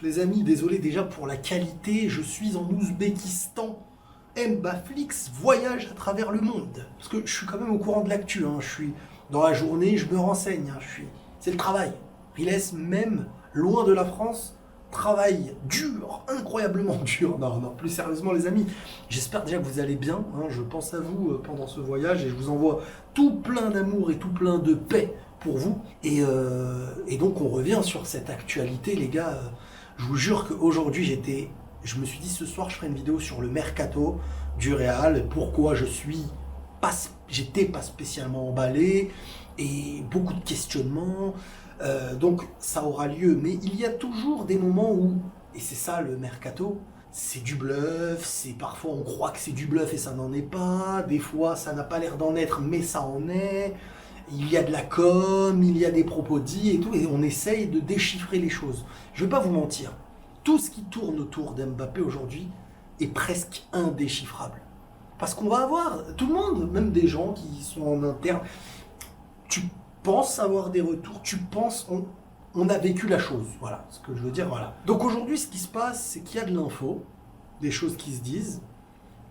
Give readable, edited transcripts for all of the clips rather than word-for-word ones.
Les amis, désolé déjà pour la qualité, je suis en Ouzbékistan. Mbaflix voyage à travers le monde. Parce que je suis quand même au courant de l'actu, hein. Je suis dans la journée, je me renseigne, hein. C'est le travail. Riles, même loin de la France, travaille dur, incroyablement dur. Non, non, plus sérieusement les amis, j'espère déjà que vous allez bien, hein. Je pense à vous pendant ce voyage et je vous envoie tout plein d'amour et tout plein de paix pour vous. Et donc on revient sur cette actualité les gars. Je vous jure qu'aujourd'hui je me suis dit ce soir je ferai une vidéo sur le mercato du Real, pourquoi j'étais pas spécialement emballé et beaucoup de questionnements. Donc ça aura lieu, mais il y a toujours des moments où, et c'est ça le mercato, c'est du bluff, c'est parfois on croit que c'est du bluff et ça n'en est pas, des fois ça n'a pas l'air d'en être mais ça en est, il y a de la com, il y a des propos dits et tout, et on essaye de déchiffrer les choses. Je vais pas vous mentir, tout ce qui tourne autour d'Mbappé aujourd'hui est presque indéchiffrable. Parce qu'on va avoir, tout le monde, même des gens qui sont en interne, tu penses avoir des retours, tu penses, on a vécu la chose, voilà, ce que je veux dire, voilà. Donc aujourd'hui, ce qui se passe, c'est qu'il y a de l'info, des choses qui se disent,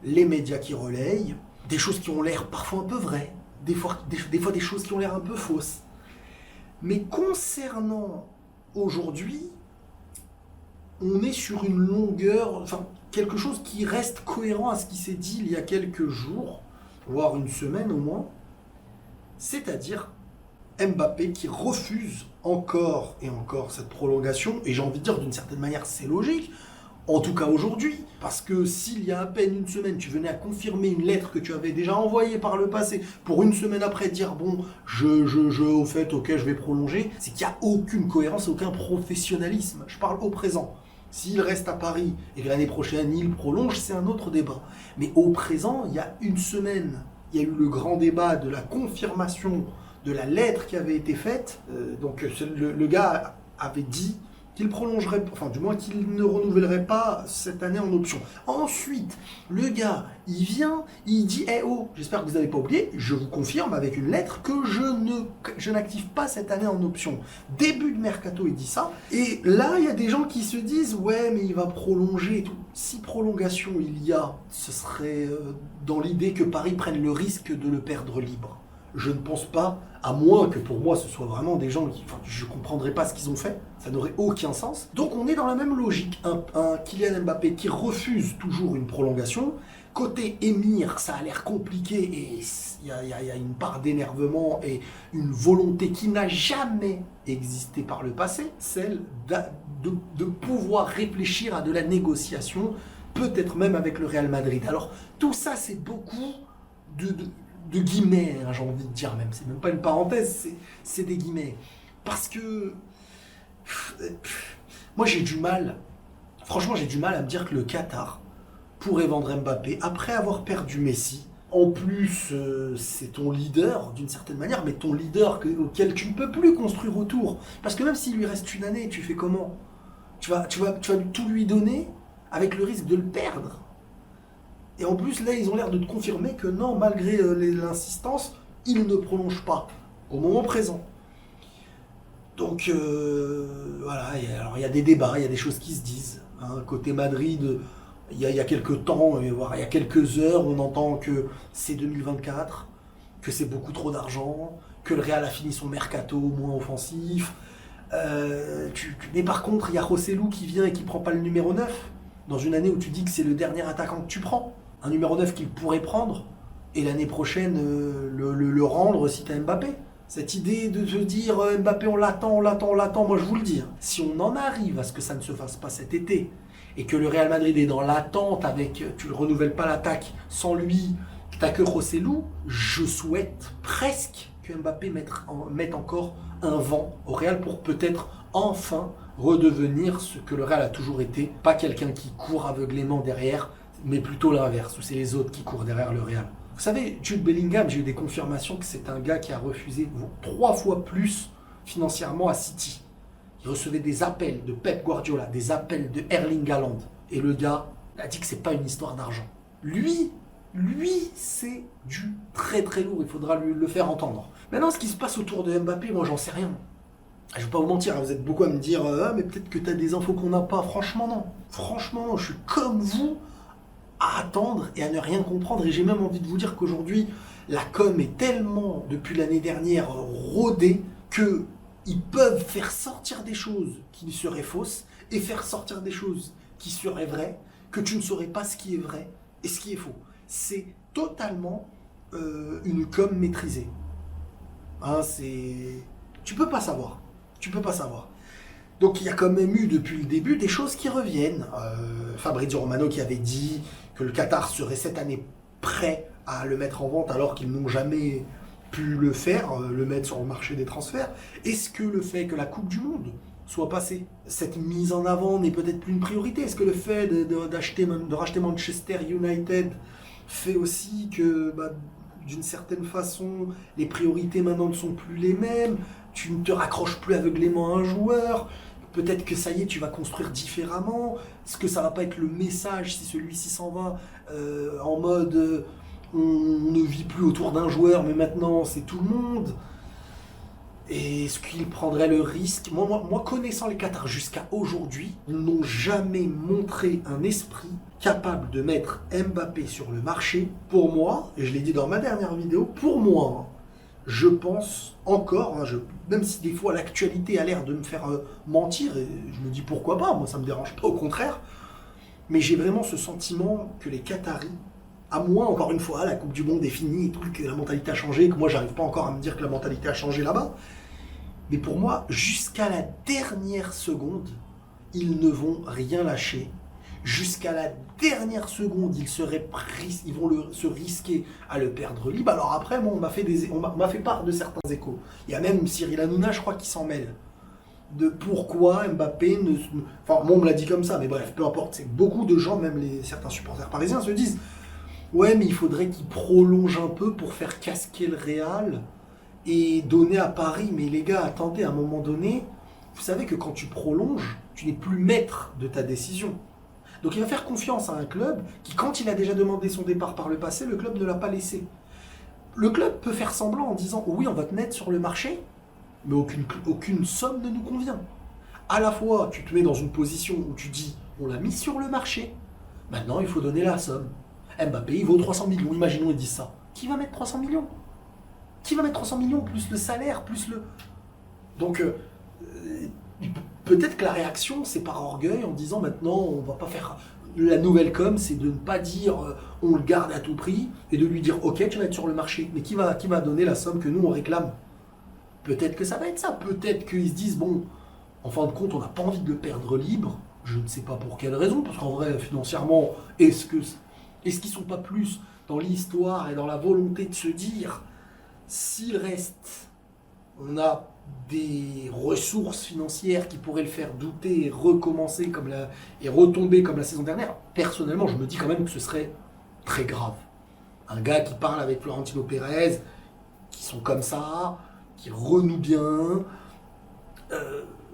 les médias qui relayent, des choses qui ont l'air parfois un peu vraies, des fois des choses qui ont l'air un peu fausses. Mais concernant aujourd'hui, on est sur une longueur, enfin quelque chose qui reste cohérent à ce qui s'est dit il y a quelques jours, voire une semaine au moins, c'est-à-dire Mbappé qui refuse encore et encore cette prolongation, et j'ai envie de dire d'une certaine manière c'est logique, en tout cas aujourd'hui, parce que s'il y a à peine une semaine, tu venais à confirmer une lettre que tu avais déjà envoyée par le passé, pour une semaine après dire bon, au fait, ok, je vais prolonger, c'est qu'il n'y a aucune cohérence, aucun professionnalisme. Je parle au présent. S'il reste à Paris et que l'année prochaine il prolonge, c'est un autre débat. Mais au présent, il y a une semaine, il y a eu le grand débat de la confirmation de la lettre qui avait été faite. Donc le gars avait dit qu'il prolongerait, enfin du moins qu'il ne renouvellerait pas cette année en option. Ensuite, le gars, il vient, il dit « Eh oh, j'espère que vous n'avez pas oublié, je vous confirme avec une lettre que je n'active pas cette année en option. » Début de mercato, il dit ça. Et là, il y a des gens qui se disent « Ouais, mais il va prolonger et tout. » Si prolongation il y a, ce serait dans l'idée que Paris prenne le risque de le perdre libre. Je ne pense pas, à moins que pour moi ce soit vraiment des gens qui, enfin, je ne comprendrais pas ce qu'ils ont fait, ça n'aurait aucun sens. Donc on est dans la même logique, un Kylian Mbappé qui refuse toujours une prolongation. Côté émir, ça a l'air compliqué et il y a une part d'énervement et une volonté qui n'a jamais existé par le passé, celle de pouvoir réfléchir à de la négociation, peut-être même avec le Real Madrid. Alors tout ça c'est beaucoup de guillemets, hein, j'ai envie de dire même, c'est même pas une parenthèse, c'est des guillemets. Parce que moi j'ai du mal, franchement j'ai du mal à me dire que le Qatar pourrait vendre Mbappé après avoir perdu Messi. En plus, c'est ton leader d'une certaine manière, mais ton leader auquel tu ne peux plus construire autour. Parce que même s'il lui reste une année, tu fais comment ? Tu vas tout lui donner avec le risque de le perdre. Et en plus, là, ils ont l'air de te confirmer que non, malgré l'insistance, ils ne prolongent pas, au moment présent. Donc, voilà, alors il y a des débats, il y a des choses qui se disent. Hein. Côté Madrid, il y a quelques temps, voire il y a quelques heures, on entend que c'est 2024, que c'est beaucoup trop d'argent, que le Real a fini son mercato moins offensif. Mais par contre, il y a Rossellou qui vient et qui prend pas le numéro 9, dans une année où tu dis que c'est le dernier attaquant que tu prends. Un numéro 9 qu'il pourrait prendre, et l'année prochaine le rendre si tu as Mbappé. Cette idée de se dire Mbappé on l'attend, moi je vous le dis, hein, si on en arrive à ce que ça ne se fasse pas cet été, et que le Real Madrid est dans l'attente avec, tu ne renouvelles pas l'attaque sans lui, que tu n'as que Rossellou, je souhaite presque que Mbappé mette encore un vent au Real pour peut-être enfin redevenir ce que le Real a toujours été, pas quelqu'un qui court aveuglément derrière, mais plutôt l'inverse, où c'est les autres qui courent derrière le Real. Vous savez, Jude Bellingham, j'ai eu des confirmations que c'est un gars qui a refusé 3 fois plus financièrement à City. Il recevait des appels de Pep Guardiola, des appels de Erling Haaland. Et le gars a dit que c'est pas une histoire d'argent. Lui, c'est du très très lourd, il faudra lui le faire entendre. Maintenant, ce qui se passe autour de Mbappé, moi j'en sais rien. Je vais pas vous mentir, hein, vous êtes beaucoup à me dire ah, mais peut-être que tu as des infos qu'on n'a pas. Franchement, non. Franchement, non. Je suis comme vous à attendre et à ne rien comprendre. Et j'ai même envie de vous dire qu'aujourd'hui, la com est tellement, depuis l'année dernière, rodée que ils peuvent faire sortir des choses qui seraient fausses et faire sortir des choses qui seraient vraies, que tu ne saurais pas ce qui est vrai et ce qui est faux. C'est totalement une com maîtrisée. Hein, c'est... Tu peux pas savoir. Tu peux pas savoir. Donc il y a quand même eu depuis le début des choses qui reviennent. Fabrizio Romano qui avait dit que le Qatar serait cette année prêt à le mettre en vente alors qu'ils n'ont jamais pu le faire, le mettre sur le marché des transferts. Est-ce que le fait que la Coupe du Monde soit passée, cette mise en avant n'est peut-être plus une priorité? Est-ce que le fait de racheter Manchester United fait aussi que, d'une certaine façon, les priorités maintenant ne sont plus les mêmes? Tu ne te raccroches plus aveuglément à un joueur. Peut-être que ça y est, tu vas construire différemment. Est-ce que ça va pas être le message si celui-ci s'en va en mode on ne vit plus autour d'un joueur, mais maintenant c'est tout le monde? Et est-ce qu'il prendrait le risque? Moi, connaissant les Qatar jusqu'à aujourd'hui, ils n'ont jamais montré un esprit capable de mettre Mbappé sur le marché. Pour moi, et je l'ai dit dans ma dernière vidéo, pour moi, hein, je pense encore, hein, même si des fois l'actualité a l'air de me faire mentir, et je me dis pourquoi pas, moi ça me dérange pas, au contraire, mais j'ai vraiment ce sentiment que les Qataris, à moins, encore une fois, la Coupe du Monde est finie et tout, que la mentalité a changé, que moi j'arrive pas encore à me dire que la mentalité a changé là-bas, mais pour moi, jusqu'à la dernière seconde, ils ne vont rien lâcher. Jusqu'à la dernière seconde, ils vont se risquer à le perdre libre. Alors après, bon, on m'a fait part de certains échos. Il y a même Cyril Hanouna, je crois, qui s'en mêle. De pourquoi Mbappé ne... Enfin, moi, on me l'a dit comme ça, mais bref, peu importe. C'est beaucoup de gens, même certains supporters parisiens, se disent ouais, mais il faudrait qu'il prolonge un peu pour faire casquer le Real et donner à Paris. Mais les gars, attendez, à un moment donné, vous savez que quand tu prolonges, tu n'es plus maître de ta décision. Donc il va faire confiance à un club qui, quand il a déjà demandé son départ par le passé, le club ne l'a pas laissé. Le club peut faire semblant en disant oui, on va te mettre sur le marché, mais aucune somme ne nous convient. À la fois, tu te mets dans une position où tu dis on l'a mis sur le marché, maintenant il faut donner la somme. Mbappé, il vaut 300 millions, imaginons ils disent ça. Qui va mettre 300 millions? Qui va mettre 300 millions plus le salaire, plus le... Donc, peut-être que la réaction, c'est par orgueil en disant maintenant, on va pas faire... La nouvelle com, c'est de ne pas dire on le garde à tout prix et de lui dire ok, tu vas être sur le marché. Mais qui va donner la somme que nous, on réclame? Peut-être que ça va être ça. Peut-être qu'ils se disent bon, en fin de compte, on n'a pas envie de le perdre libre. Je ne sais pas pour quelle raison, parce qu'en vrai, financièrement, est-ce qu'ils sont pas plus dans l'histoire et dans la volonté de se dire s'il reste, on a des ressources financières qui pourraient le faire douter et recommencer et retomber comme la saison dernière? Personnellement, je me dis quand même que ce serait très grave. Un gars qui parle avec Florentino Pérez, qui sont comme ça, qui renouent bien,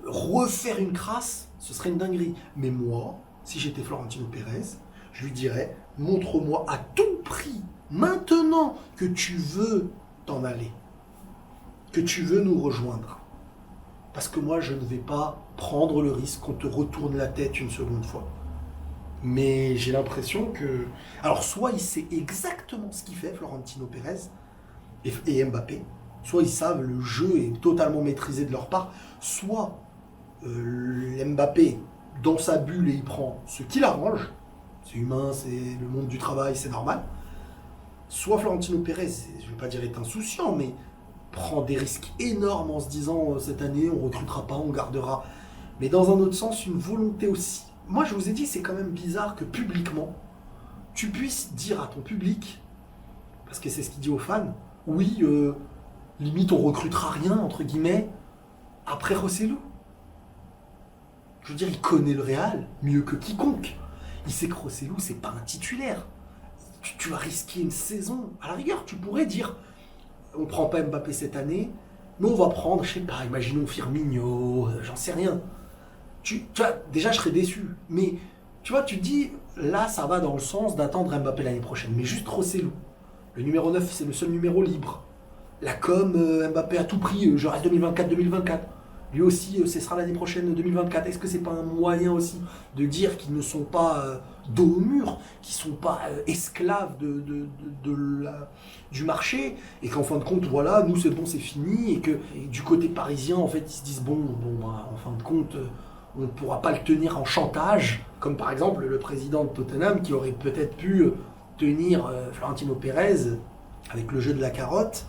refaire une crasse, ce serait une dinguerie. Mais moi, si j'étais Florentino Pérez, je lui dirais, montre-moi à tout prix, maintenant, que tu veux t'en aller, que tu veux nous rejoindre. Parce que moi, je ne vais pas prendre le risque qu'on te retourne la tête une seconde fois. Mais j'ai l'impression que... Alors, soit il sait exactement ce qu'il fait, Florentino Pérez et Mbappé, soit ils savent, le jeu est totalement maîtrisé de leur part, soit Mbappé, dans sa bulle, et il prend ce qu'il arrange, c'est humain, c'est le monde du travail, c'est normal, soit Florentino Pérez, je ne vais pas dire est insouciant, mais prend des risques énormes en se disant cette année on recrutera pas, on gardera. Mais dans un autre sens, une volonté aussi. Moi je vous ai dit, c'est quand même bizarre que publiquement, tu puisses dire à ton public, parce que c'est ce qu'il dit aux fans, oui, limite on recrutera rien, entre guillemets, après Rosselló. Je veux dire, il connaît le Real mieux que quiconque. Il sait que Rosselló, c'est pas un titulaire. Tu vas risquer une saison. À la rigueur, tu pourrais dire on prend pas Mbappé cette année, mais on va prendre, je sais pas, imaginons Firmino, j'en sais rien. Tu vois, déjà je serais déçu. Mais tu vois, tu te dis, là ça va dans le sens d'attendre Mbappé l'année prochaine. Mais juste Rosselló. Le numéro 9, c'est le seul numéro libre. La com, Mbappé à tout prix, je reste 2024-2024. Lui aussi, ce sera l'année prochaine, 2024. Est-ce que c'est pas un moyen aussi de dire qu'ils ne sont pas dos au mur, qu'ils ne sont pas esclaves du marché, et qu'en fin de compte, voilà, nous c'est bon, c'est fini, et que et du côté parisien, en fait, ils se disent, bah, en fin de compte, on ne pourra pas le tenir en chantage, comme par exemple le président de Tottenham qui aurait peut-être pu tenir Florentino Pérez avec le jeu de la carotte,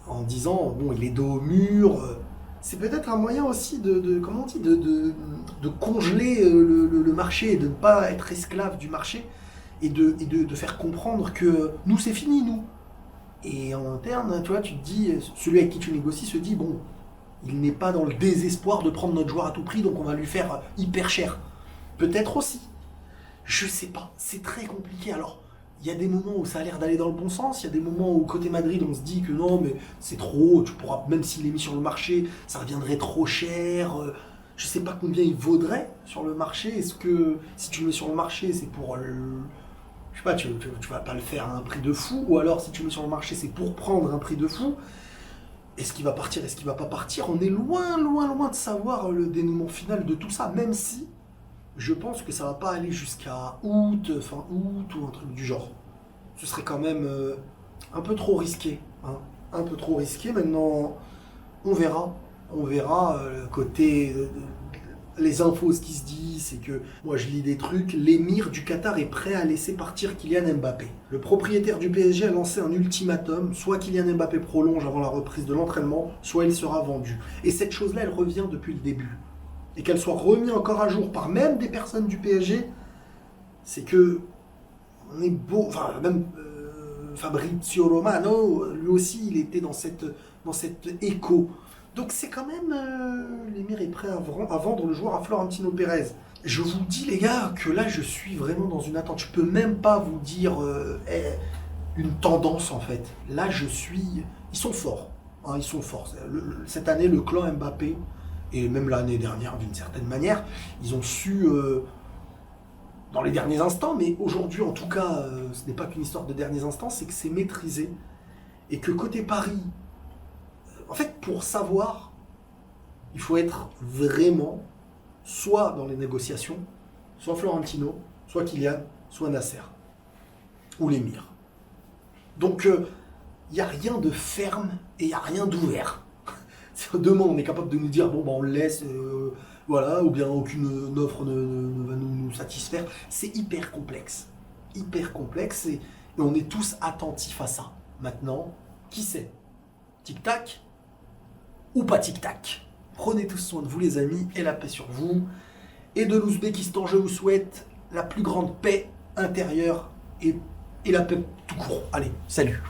en disant, bon, il est dos au mur. C'est peut-être un moyen aussi comment on dit, de congeler le marché, de ne pas être esclave du marché, et de faire comprendre que nous, c'est fini, nous. Et en interne, tu vois, tu te dis, celui avec qui tu négocies se dit, bon, il n'est pas dans le désespoir de prendre notre joueur à tout prix, donc on va lui faire hyper cher. Peut-être aussi. Je sais pas, c'est très compliqué. Alors, il y a des moments où ça a l'air d'aller dans le bon sens, il y a des moments où côté Madrid on se dit que non mais c'est trop, tu pourras, même s'il est mis sur le marché, ça reviendrait trop cher. Je sais pas combien il vaudrait sur le marché. Est-ce que si tu le mets sur le marché c'est pour je sais pas, tu vas pas le faire à un prix de fou, ou alors si tu le mets sur le marché c'est pour prendre un prix de fou. Est-ce qu'il va partir, est-ce qu'il va pas partir? On est loin, loin, loin de savoir le dénouement final de tout ça, même si je pense que ça va pas aller jusqu'à août, fin août ou un truc du genre. Ce serait quand même un peu trop risqué. Hein. Un peu trop risqué. Maintenant, on verra. On verra côté les infos, ce qui se dit, c'est que moi je lis des trucs. L'émir du Qatar est prêt à laisser partir Kylian Mbappé. Le propriétaire du PSG a lancé un ultimatum. Soit Kylian Mbappé prolonge avant la reprise de l'entraînement, soit il sera vendu. Et cette chose-là, elle revient depuis le début. Et qu'elle soit remise encore à jour par même des personnes du PSG, c'est que on est beau, enfin même Fabrizio Romano, lui aussi il était dans cette écho. Donc c'est quand même l'émir est prêt à vendre le joueur à Florentino Pérez. Je vous dis les gars que là je suis vraiment dans une attente. Je peux même pas vous dire une tendance en fait. Là ils sont forts, hein, ils sont forts. Cette année le clan Mbappé, et même l'année dernière d'une certaine manière, ils ont su, dans les derniers instants, mais aujourd'hui en tout cas, ce n'est pas qu'une histoire de derniers instants, c'est que c'est maîtrisé. Et que côté Paris, en fait pour savoir, il faut être vraiment soit dans les négociations, soit Florentino, soit Kylian, soit Nasser, ou l'émir. Donc il n'y a rien de ferme et il n'y a rien d'ouvert. Demain, on est capable de nous dire, bon, bah, on le laisse, voilà, ou bien aucune offre ne va nous satisfaire. C'est hyper complexe. Hyper complexe, et on est tous attentifs à ça. Maintenant, qui sait? Tic-tac ou pas tic-tac? Prenez tous soin de vous, les amis, et la paix sur vous. Et de l'Ouzbékistan, je vous souhaite la plus grande paix intérieure et la paix tout court. Allez, salut.